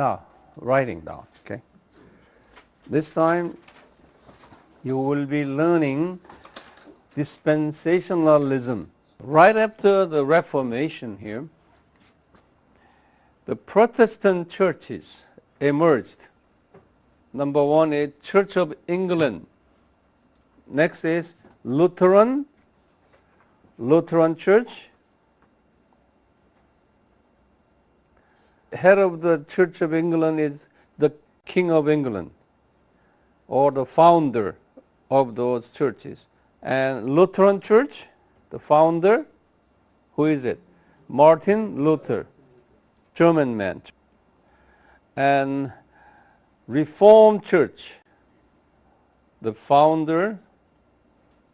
Now, writing down, okay? This time you will be learning dispensationalism. Right after the Reformation here, the Protestant churches emerged. Number one is Church of England. Next is Lutheran Church. Head of the Church of England is the King of England, or the founder of those churches. And Lutheran Church, the founder, who is it? Martin Luther, German man. And Reformed Church, the founder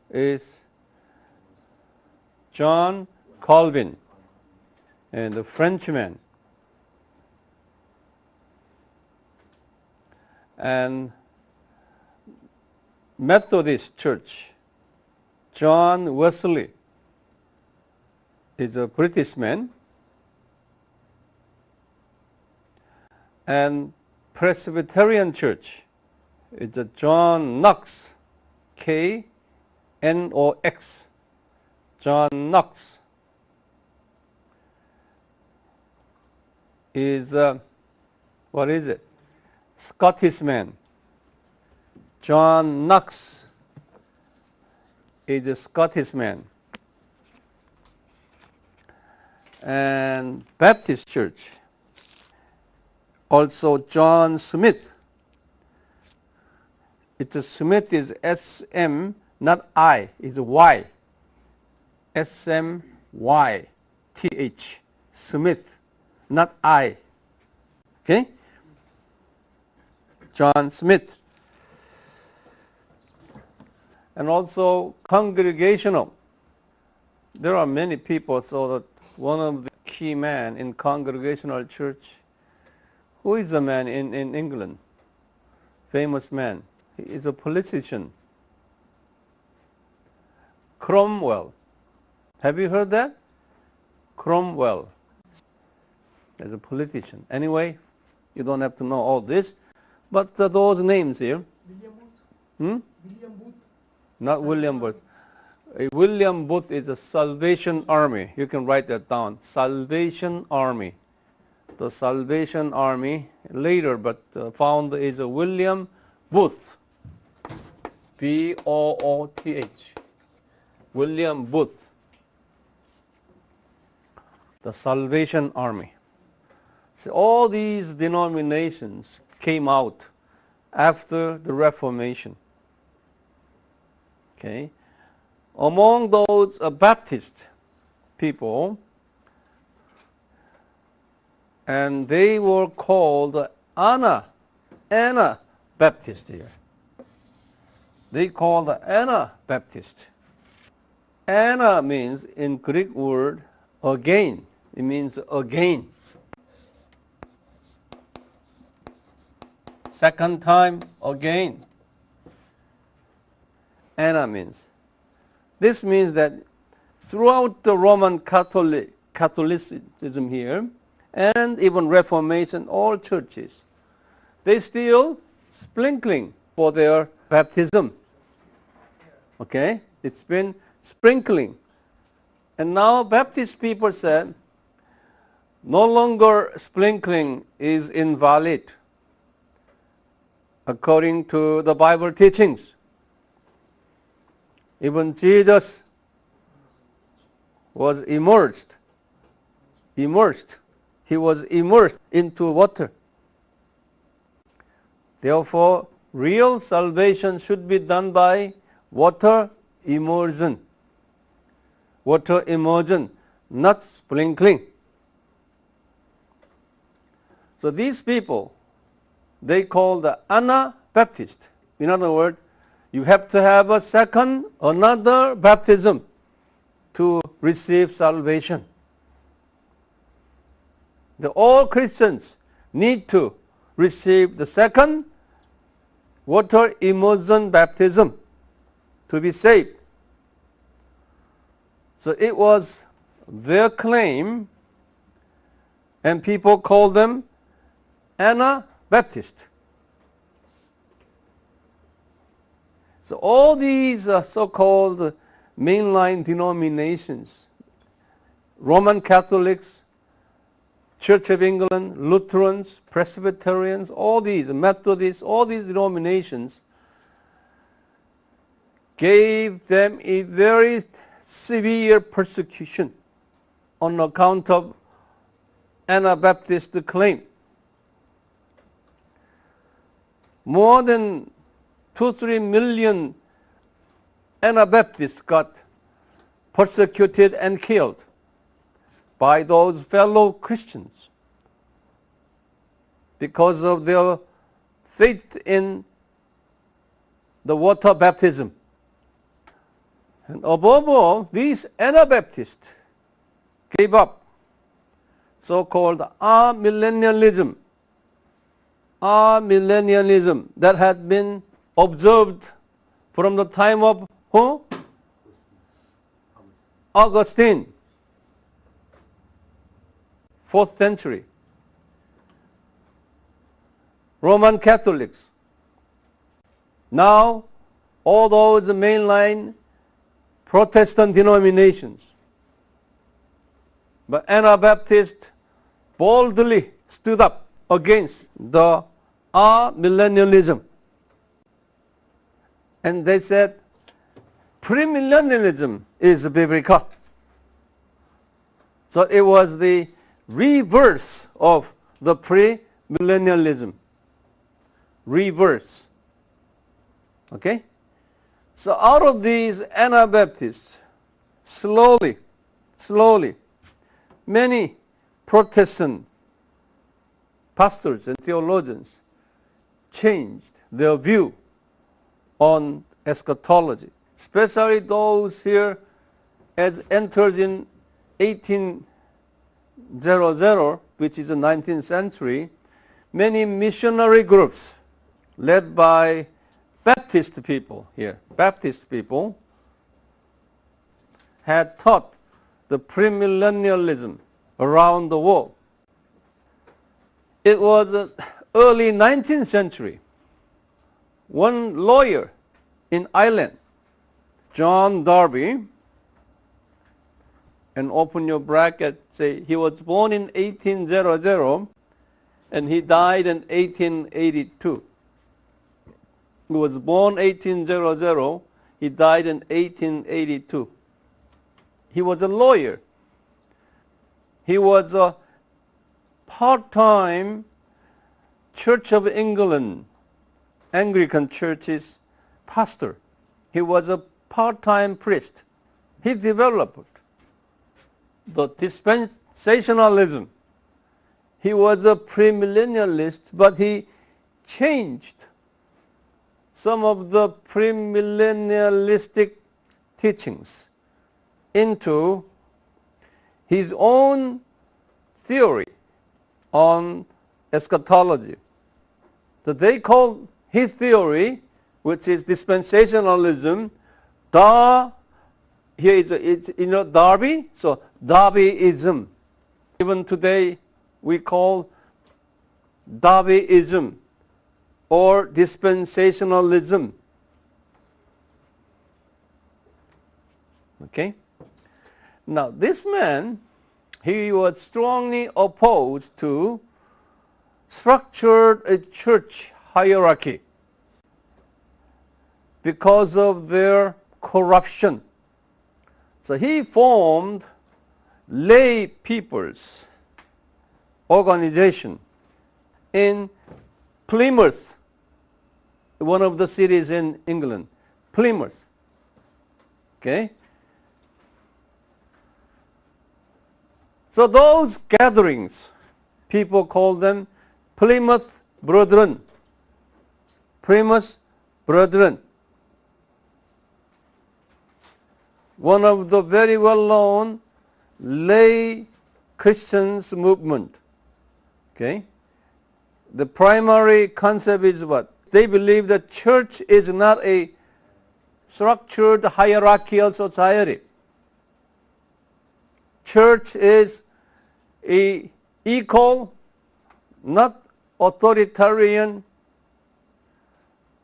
is John Calvin, and the Frenchman. And Methodist Church, John Wesley is a British man. And Presbyterian Church is a John Knox, K-N-O-X, John Knox is, what is it? Scottish man. John Knox is a Scottish man. And Baptist Church, also John Smith. Smith is S-M, not I, it's Y. S-M-Y-T-H, Smith, not I. Okay? John Smith. And also congregational. There are many people, so that one of the key men in congregational church, who is a man in England? Famous man. He is a politician. Cromwell. Have you heard that? Cromwell. As a politician. Anyway, you don't have to know all this. But those names here. William Booth. Hmm? William Booth. Not William Booth. William Booth is a Salvation Army. You can write that down. Salvation Army. The Salvation Army later, but founder is a William Booth. B-O-O-T-H. William Booth. The Salvation Army. So all these denominations came out after the Reformation. Okay. Among those Baptist people, and they were called Anabaptist here. They called Anabaptist. Ana means in Greek word again. It means again. Second time again. Ana means. This means that throughout the Roman Catholicism here, and even Reformation, all churches, they still sprinkling for their baptism. Okay? It's been sprinkling. And now Baptist people said, no longer sprinkling is invalid according to the Bible teachings. Even Jesus was immersed. He was immersed into water. Therefore, real salvation should be done by water immersion. Water immersion, not sprinkling. So these people, they call the Anabaptist. In other words, you have to have another baptism to receive salvation. All Christians need to receive the second water immersion baptism to be saved. So it was their claim, and people call them Anabaptist. So all these so-called mainline denominations, Roman Catholics, Church of England, Lutherans, Presbyterians, all these, Methodists, all these denominations gave them a very severe persecution on account of Anabaptist claim. More than 2-3 million Anabaptists got persecuted and killed by those fellow Christians because of their faith in the water baptism. And above all, these Anabaptists gave up so-called amillennialism that had been observed from the time of who? Augustine, 4th century. Roman Catholics. Now, all those mainline Protestant denominations. But Anabaptists boldly stood up against the amillennialism. And they said, premillennialism is biblical. So it was the reverse of the premillennialism. Reverse. Okay? So out of these Anabaptists, slowly, many Protestant pastors and theologians changed their view on eschatology, especially those here as enters in 1800, which is the 19th century. Many missionary groups led by Baptist people here, Baptist people, had taught the premillennialism around the world. It was early 19th century. One lawyer in Ireland, John Darby, and open your bracket, say he was born in 1800 and he died in 1882. He was born 1800, he died in 1882. He was a lawyer. He was a part-time Church of England, Anglican church's pastor. He was a part-time priest. He developed the Dispensationalism. He was a premillennialist, but he changed some of the premillennialistic teachings into his own theory on eschatology. So they call his theory, which is dispensationalism, here it's Darby, so Darbyism. Even today we call Darbyism or dispensationalism. Okay? Now this man, he was strongly opposed to structured church hierarchy because of their corruption. So he formed lay people's organization in Plymouth, one of the cities in England, Plymouth. Okay? So those gatherings, people call them Plymouth Brethren. Plymouth Brethren. One of the very well-known lay Christians movement. Okay? The primary concept is what? They believe that church is not a structured hierarchical society. Church is a equal, not authoritarian,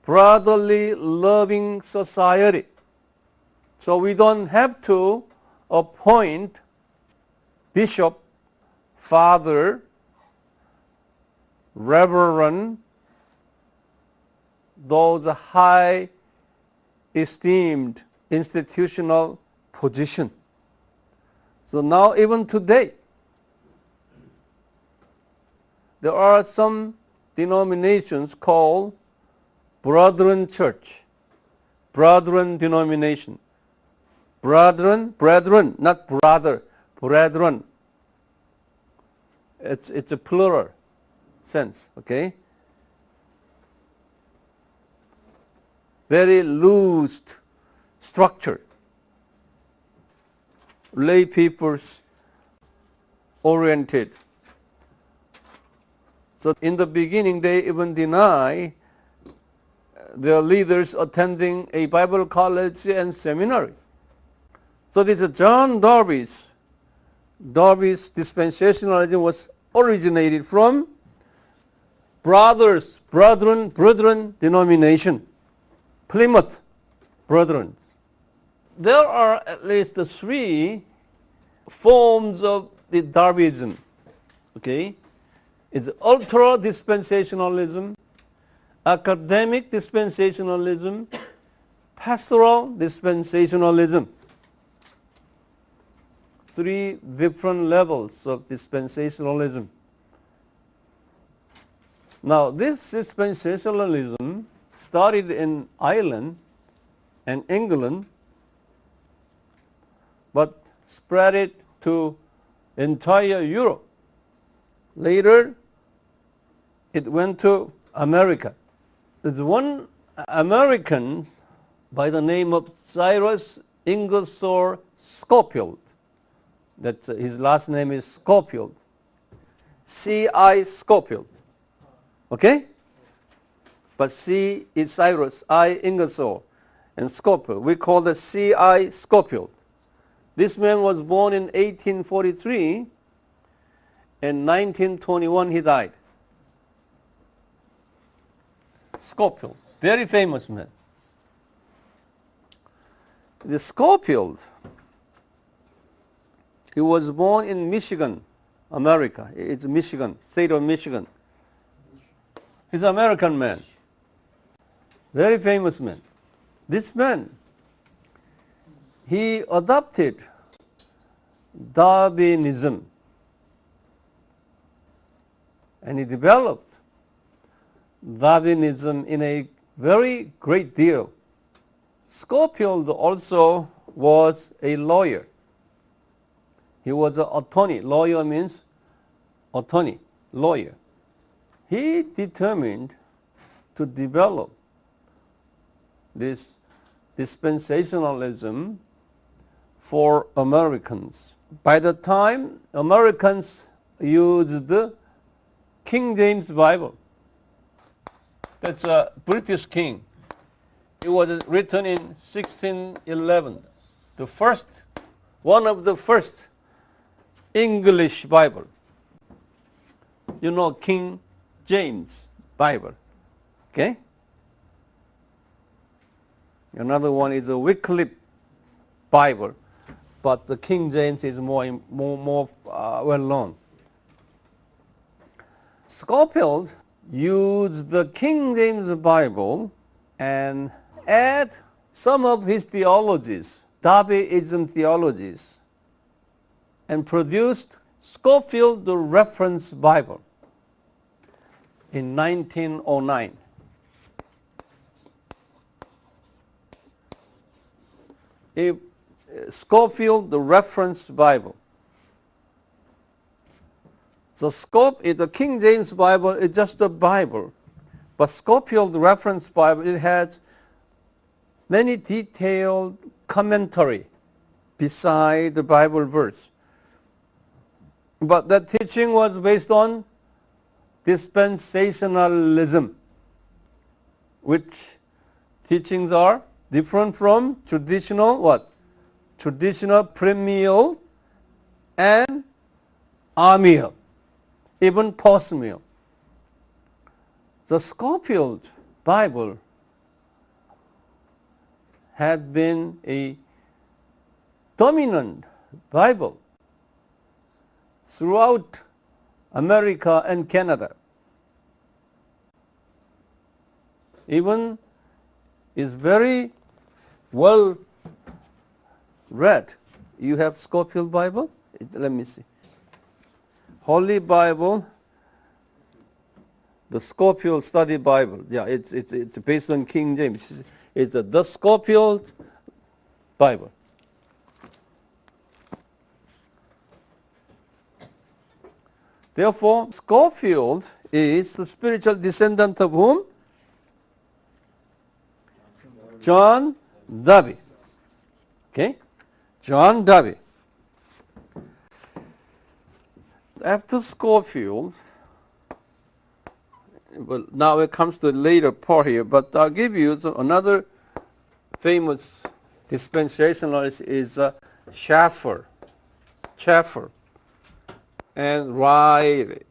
brotherly, loving society. So we don't have to appoint bishop, father, reverend, those high esteemed institutional position. So now even today, there are some denominations called Brethren Church, Brethren denomination. Brethren, not brother, brethren. It's a plural sense, okay? Very loose structure. Lay people's oriented. So in the beginning, they even deny their leaders attending a Bible college and seminary. So this is John Darby's dispensationalism was originated from brethren denomination, Plymouth Brethren. There are at least 3 forms of the Darbyism. Okay, it's ultra dispensationalism, academic dispensationalism, pastoral dispensationalism. 3 different levels of dispensationalism. Now, this dispensationalism started in Ireland and England, but spread it to entire Europe. Later, it went to America. There's one American by the name of Cyrus Ingersoll Schofield. That his last name is Schofield. C.I. Schofield. Okay? But C is Cyrus, I Ingersoll, and Schofield. We call the C.I. Schofield. This man was born in 1843, and 1921 he died. Schofield, very famous man. The Schofield, he was born in Michigan, America. It's Michigan, state of Michigan. He's an American man, very famous man. This man, he adopted Darwinism, and he developed Darwinism in a very great deal. Schofield also was a lawyer. He was an attorney. Lawyer means attorney, lawyer. He determined to develop this dispensationalism for Americans. By the time Americans used the King James Bible, that's a British king. It was written in 1611. One of the first English Bible. You know, King James Bible. Okay? Another one is a Wycliffe Bible, but the King James is more well known. Schofield used the King James Bible and add some of his theologies, Darbyism theologies, and produced Schofield the Reference Bible in 1909. Schofield the Reference Bible. So the King James Bible is just a Bible, but Schofield the Reference Bible, it has many detailed commentary beside the Bible verse. But that teaching was based on dispensationalism, which teachings are different from traditional what? Traditional premill and amill, even postmill. The Scofield Bible had been a dominant Bible throughout America and Canada. Even is very well read. You have Scofield Bible? Let me see. Holy Bible, the Scofield Study Bible. Yeah, it's based on King James. It's the Scofield Bible. Therefore, Scofield is the spiritual descendant of whom? John Darby. Okay? John Darby. After Scofield, well, now it comes to the later part here, but I'll give you another famous dispensationalist is Schaeffer and Riley.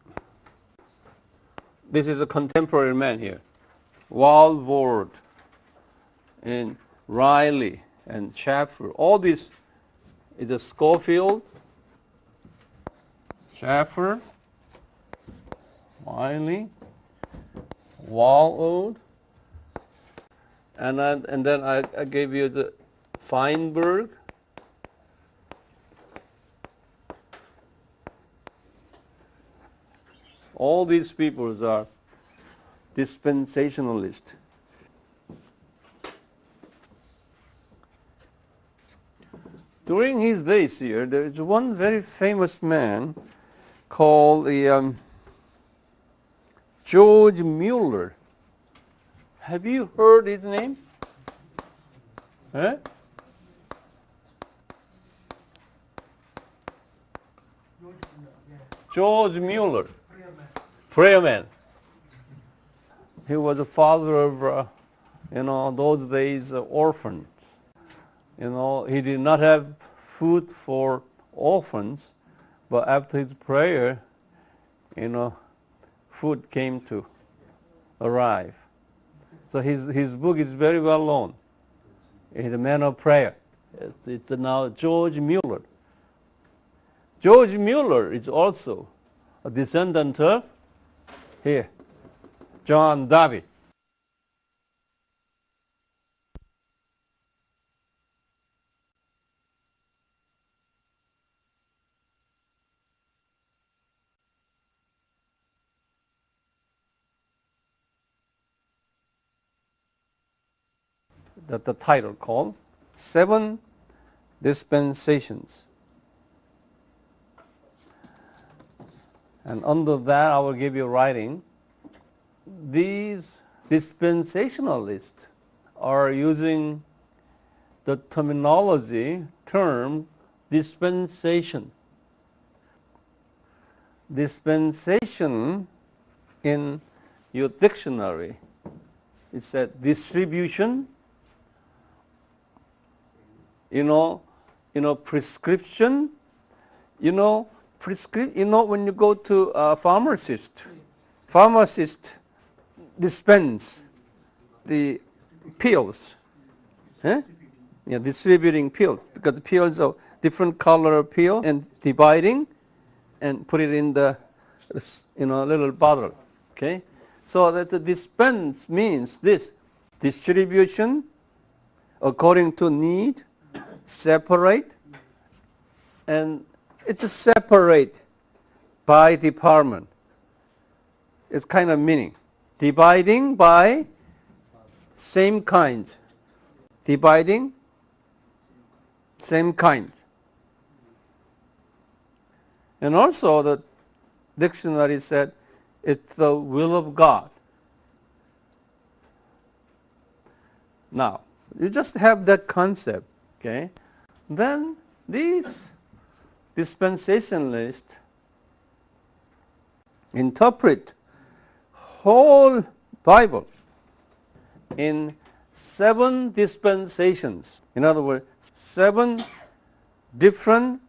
This is a contemporary man here. Walvoord and Riley and Schaeffer. All this is a Scofield, Schaeffer, Riley, Walvoord, and then I gave you the Feinberg, all these people are dispensationalists. During his days here, there is one very famous man called George Mueller. Have you heard his name? Eh? George Mueller, prayer man. He was a father of, those days orphans. He did not have food for orphans, but after his prayer, food came to arrive. So his book is very well known. He's a man of prayer. It's now George Mueller. George Mueller is also a descendant of here, John Darby. That the title called 7 Dispensations. And under that I will give you writing. These dispensationalists are using the term dispensation. Dispensation in your dictionary, it said distribution, prescription, when you go to a pharmacist dispense the pills, distributing pills, because the pills are different color pill and dividing and put it in the little bottle. Okay, so that the dispense means this distribution according to need, separate, and it's a separate by department. It's kind of meaning. Dividing by same kind. Dividing same kind. And also the dictionary said it's the will of God. Now, you just have that concept, okay? Then these dispensationalists interpret whole Bible in 7 dispensations. In other words, 7 different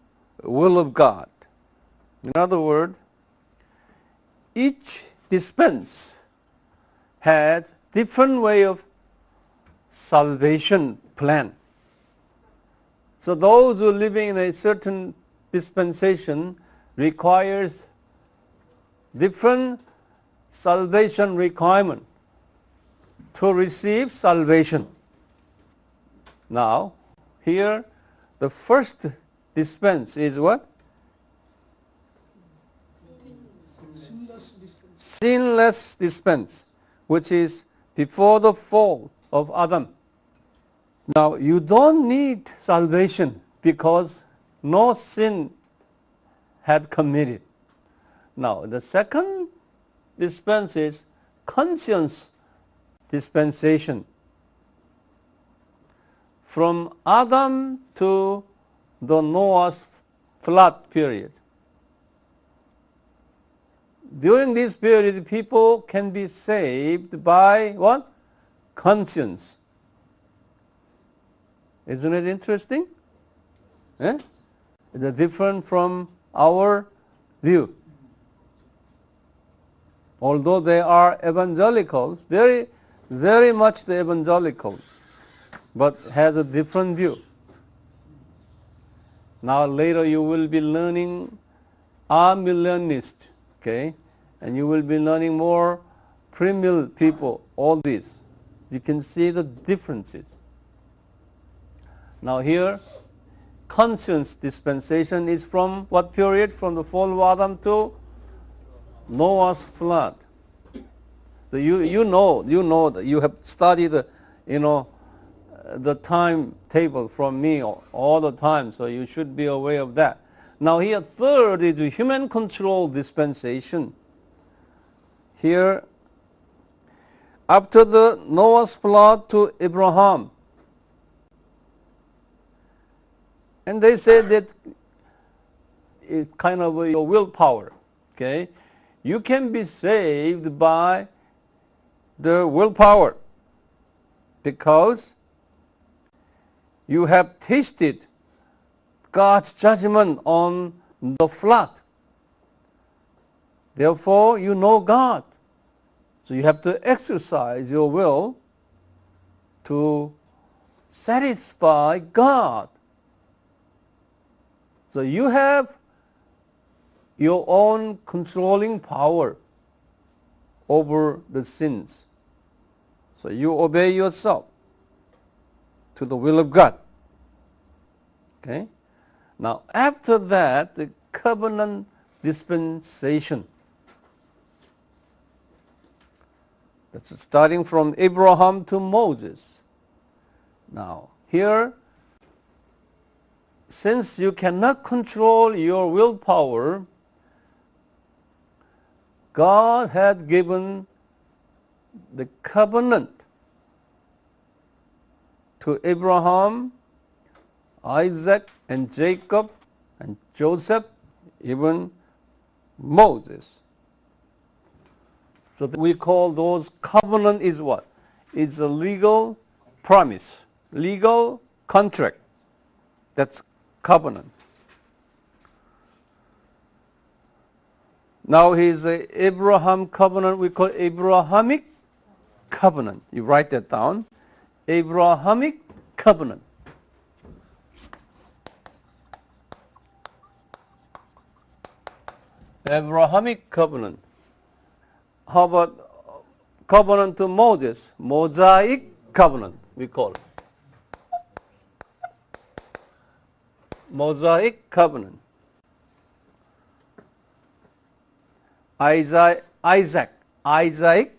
will of God. In other words, each dispense had different way of salvation plan. So those who are living in a certain dispensation requires different salvation requirement to receive salvation. Now, here the first dispense is what? Sinless dispense, which is before the fall of Adam. Now, you don't need salvation because no sin had committed. Now, the second dispense is conscience dispensation. From Adam to the Noah's flood period. During this period, people can be saved by what? Conscience. Isn't it interesting? Eh? It's different from our view. Although they are evangelicals, very, very much the evangelicals, but has a different view. Now later you will be learning amillennialist, okay? And you will be learning more premill people, all this. You can see the differences. Now here, conscience dispensation is from what period? From the fall of Adam to Noah's flood. So you know that you have studied the timetable from me all the time, so you should be aware of that. Now here, third is the human control dispensation. Here, after the Noah's flood to Abraham, and they said that it's kind of your willpower, okay? You can be saved by the willpower because you have tasted God's judgment on the flood. Therefore, you know God. So you have to exercise your will to satisfy God. So you have your own controlling power over the sins. So you obey yourself to the will of God. Okay? Now after that, the covenant dispensation. That's starting from Abraham to Moses. Now here, since you cannot control your willpower, God had given the covenant to Abraham, Isaac, and Jacob, and Joseph, even Moses. So we call those covenant is what? It's a legal promise, legal contract. That's covenant. Now here's a Abraham covenant, we call Abrahamic covenant. You write that down. Abrahamic covenant. Abrahamic covenant. How about covenant to Moses? Mosaic covenant, we call it. Mosaic covenant. Isaac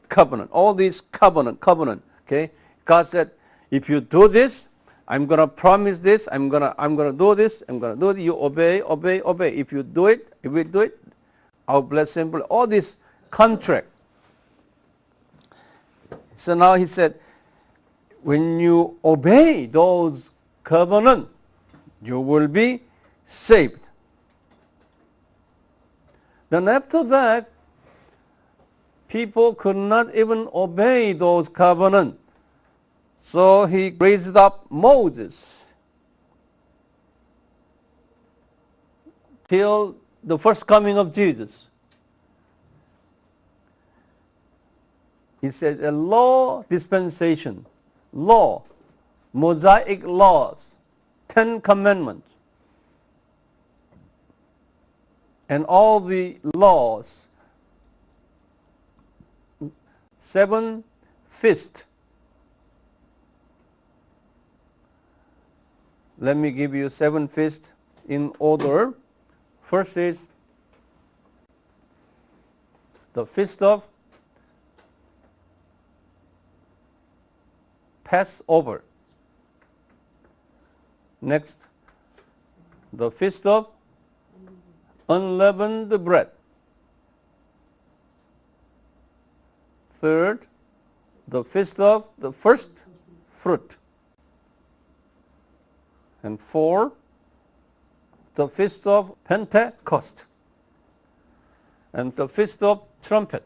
covenant. All these covenant. Okay. God said, if you do this, I'm gonna promise this. I'm gonna do this. I'm gonna do it. You obey. If you do it, I'll bless him. All this contract. So now he said, when you obey those covenant, you will be saved. Then after that, people could not even obey those covenants. So he raised up Moses till the first coming of Jesus. He says a law dispensation, law, Mosaic laws, 10 commandments, and all the laws, 7 feasts. Let me give you 7 feasts in order. First is the feast of Passover. Next, the feast of unleavened bread. Third, the feast of the first fruit. And four, the feast of Pentecost. And the feast of trumpet.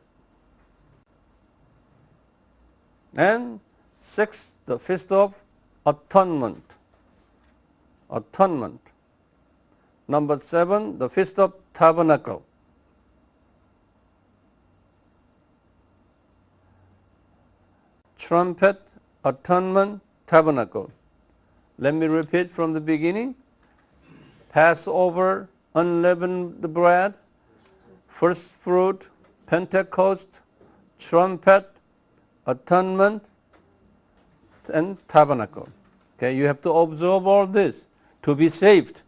And six, the feast of atonement. Atonement. Number 7, the feast of tabernacle. Trumpet, atonement, tabernacle. Let me repeat from the beginning. Passover, unleavened bread, first fruit, Pentecost, trumpet, atonement, and tabernacle. Okay, you have to observe all this to be saved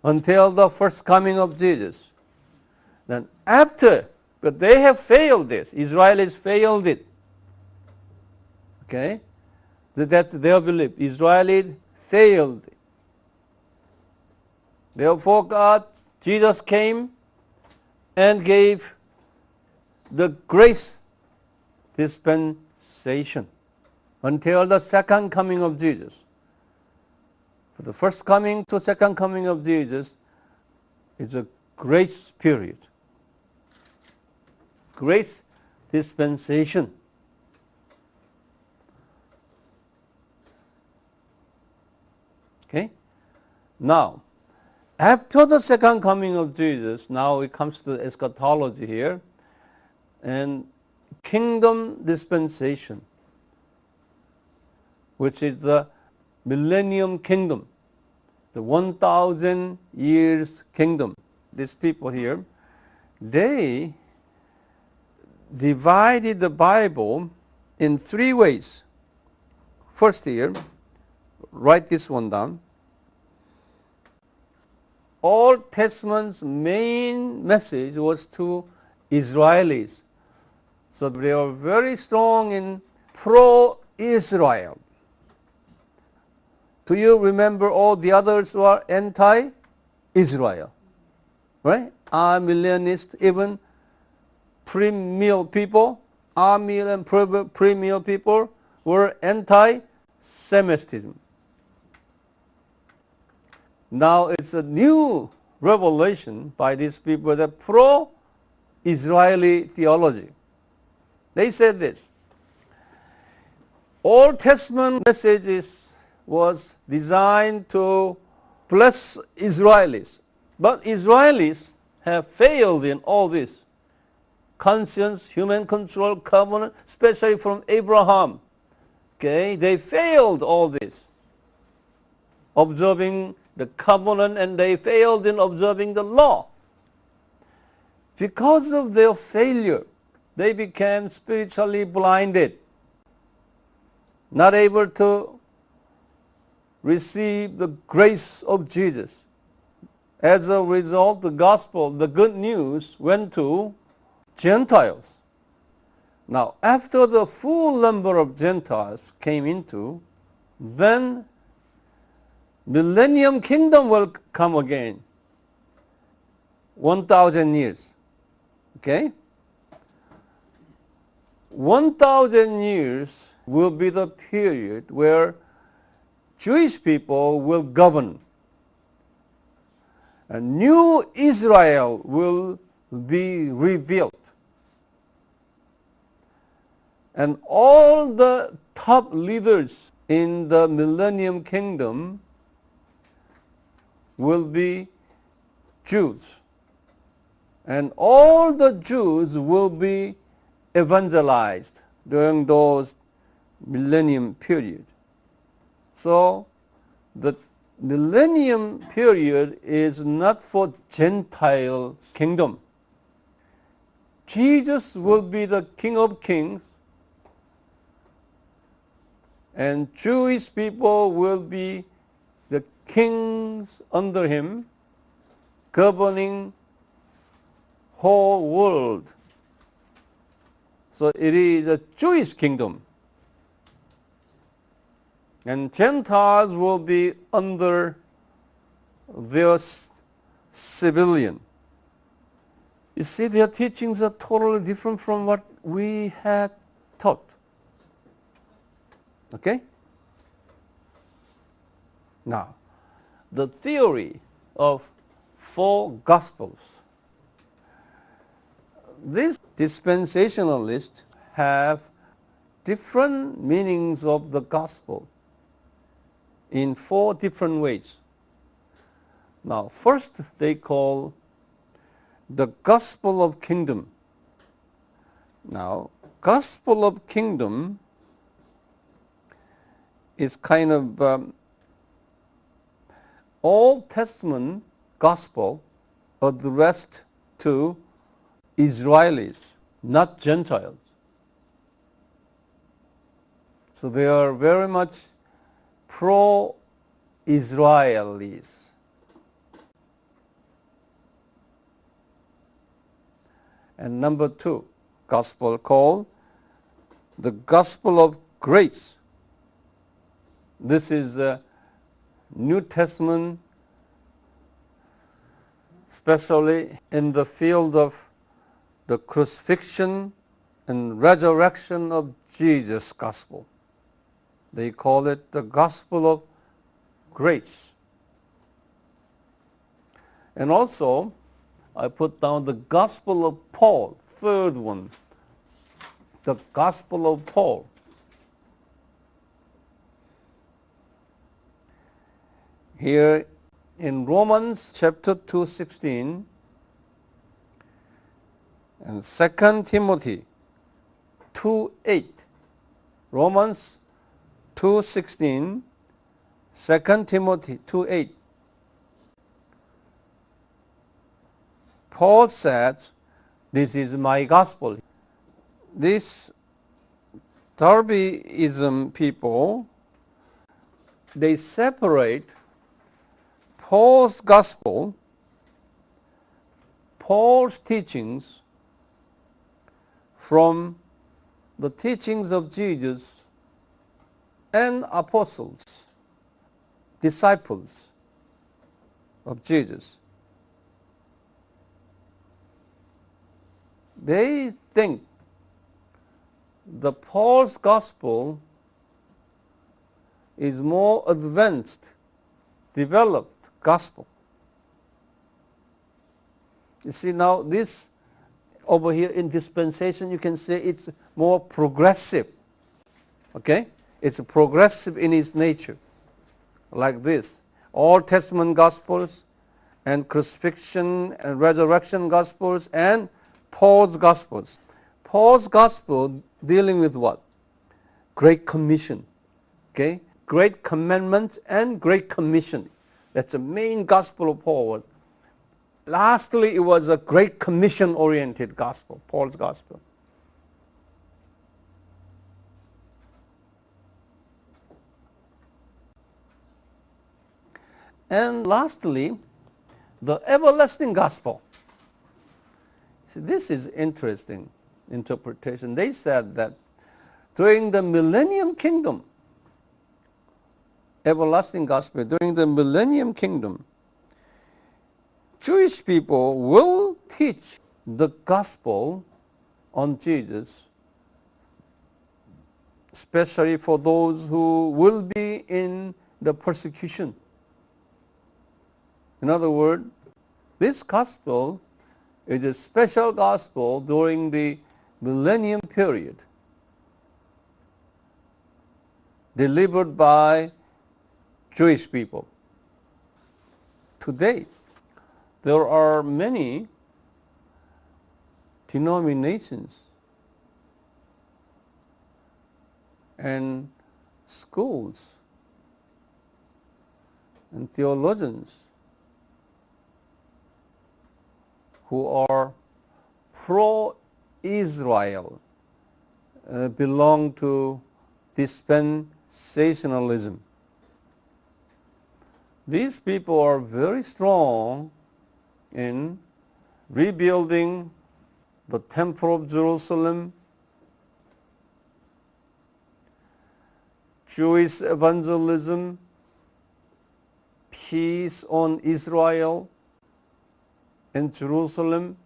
until the first coming of Jesus. Then after, but they have failed this. Israelis failed it. Okay, that's their belief. Israelis failed. Therefore, God, Jesus came and gave the grace dispensation until the second coming of Jesus. For the first coming to second coming of Jesus is a grace period. Grace dispensation. Okay? Now, after the second coming of Jesus, now it comes to eschatology here, and kingdom dispensation, which is the millennium kingdom, the 1,000 years kingdom. These people here, they divided the Bible in 3 ways. First here, write this one down. Old Testament's main message was to Israelis. So they were very strong in pro-Israel. Do you remember all the others were anti-Israel? Right? Arminianist, even pre-mill people, Arminian and pre-mill people were anti-Semitism. Now it's a new revelation by these people, the pro-Israeli theology. They said this: Old Testament messages was designed to bless Israelis, but Israelis have failed in all this. Conscience, human control, covenant, especially from Abraham. Okay, they failed all this. Observing the covenant, and they failed in observing the law. Because of their failure, they became spiritually blinded, not able to receive the grace of Jesus. As a result, the gospel, the good news, went to Gentiles. Now, after the full number of Gentiles came into, then millennium kingdom will come again. 1,000 years. Okay? 1,000 years will be the period where Jewish people will govern. A new Israel will be revealed. And all the top leaders in the millennium kingdom will be Jews. And all the Jews will be evangelized during those millennium period. So the millennium period is not for Gentile kingdom. Jesus will be the King of Kings, and Jewish people will be the kings under him, governing whole world. So it is a Jewish kingdom. And Gentiles will be under their civilian. You see, their teachings are totally different from what we had taught. Okay? Now, the theory of four gospels. These dispensationalists have different meanings of the gospel in four different ways. Now, first they call the gospel of kingdom. Now, gospel of kingdom is kind of Old Testament gospel addressed to Israelis, not Gentiles. So they are very much pro-Israelis. And number two, gospel called the gospel of grace. This is a New Testament, especially in the field of the crucifixion and resurrection of Jesus' gospel. They call it the gospel of grace. And also, I put down the gospel of Paul, third one, the gospel of Paul. Here in Romans chapter 2:16 and 2 Timothy 2:8, Romans 2:16, 2 Timothy 2:8, Paul says, this is my gospel. This Darbyism people, they separate Paul's gospel, Paul's teachings, from the teachings of Jesus and apostles, disciples of Jesus. They think the Paul's gospel is more advanced, developed gospel. You see, now this over here in dispensation, you can say it's more progressive. Okay? It's progressive in its nature, like this. Old Testament gospels and crucifixion and resurrection gospels and Paul's gospels. Paul's gospel dealing with what? Great Commission. Okay? Great Commandment and Great Commission. That's the main gospel of Paul. Lastly, it was a Great Commission-oriented gospel, Paul's gospel. And lastly, the everlasting gospel. See, this is interesting interpretation. They said that during the millennium kingdom, everlasting gospel, during the millennium kingdom, Jewish people will teach the gospel on Jesus, especially for those who will be in the persecution. In other words, this gospel is a special gospel during the millennium period, delivered by Jewish people. Today, there are many denominations and schools and theologians who are pro-Israel belong to Dispensationalism. These people are very strong in rebuilding the Temple of Jerusalem, Jewish evangelism, peace on Israel and Jerusalem,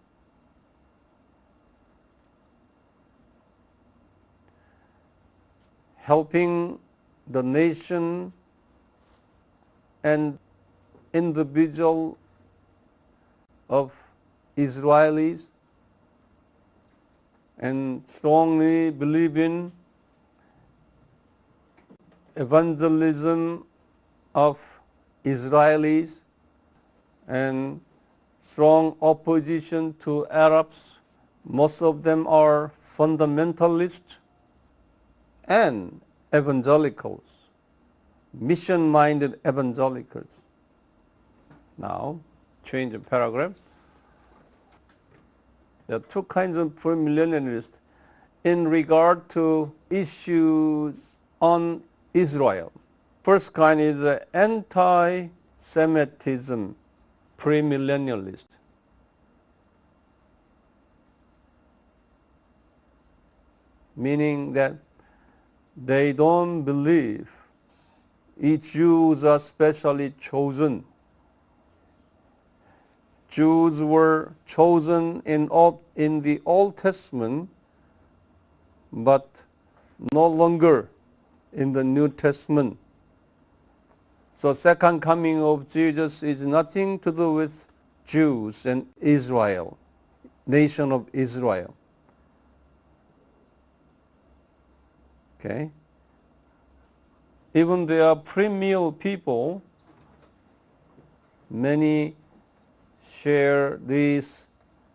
helping the nation and individual of Israelis, and strongly believe in evangelism of Israelis and strong opposition to Arabs. Most of them are fundamentalists and evangelicals, mission-minded evangelicals. Now, change the paragraph. There are two kinds of premillennialists in regard to issues on Israel. First kind is the anti-Semitism premillennialist. Meaning that they don't believe Jews are specially chosen. Jews were chosen in the Old Testament, but no longer in the New Testament. So second coming of Jesus is nothing to do with Jews and Israel, nation of Israel. Okay? Even there are premill people, many share this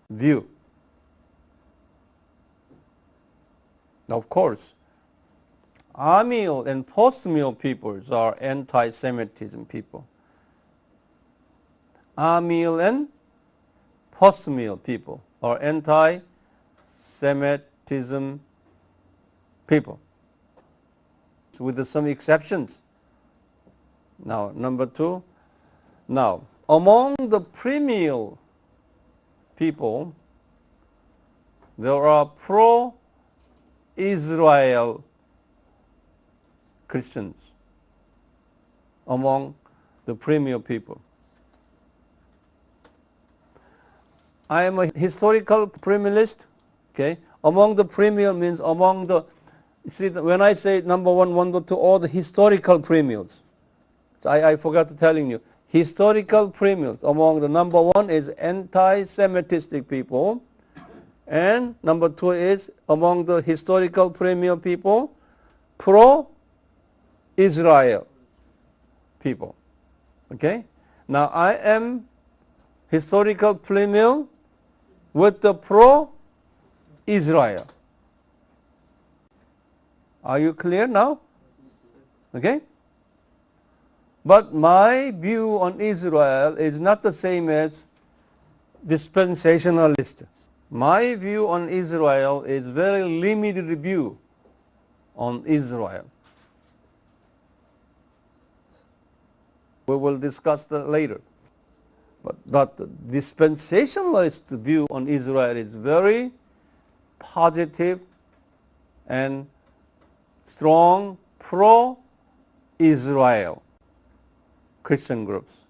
view. Of course, amill and post-mill peoples are anti-Semitism people. Amill and post-mill people are anti-Semitism people, with some exceptions. Now, number two. Now, among the premill people, there are pro-Israel Christians among the premill people. I am a historical premillist. Okay, among the premill means among the. See, when I say number one, number two, all the historical premills. So I forgot to telling you. Historical premills. Among the number one is anti-Semitic people, and number two is among the historical premill people, pro-Israel people. Okay. Now I am historical premill with the pro-Israel. Are you clear now? Okay? But my view on Israel is not the same as dispensationalist. My view on Israel is very limited view on Israel. We will discuss that later. But the dispensationalist view on Israel is very positive and strong pro-Israel Christian groups.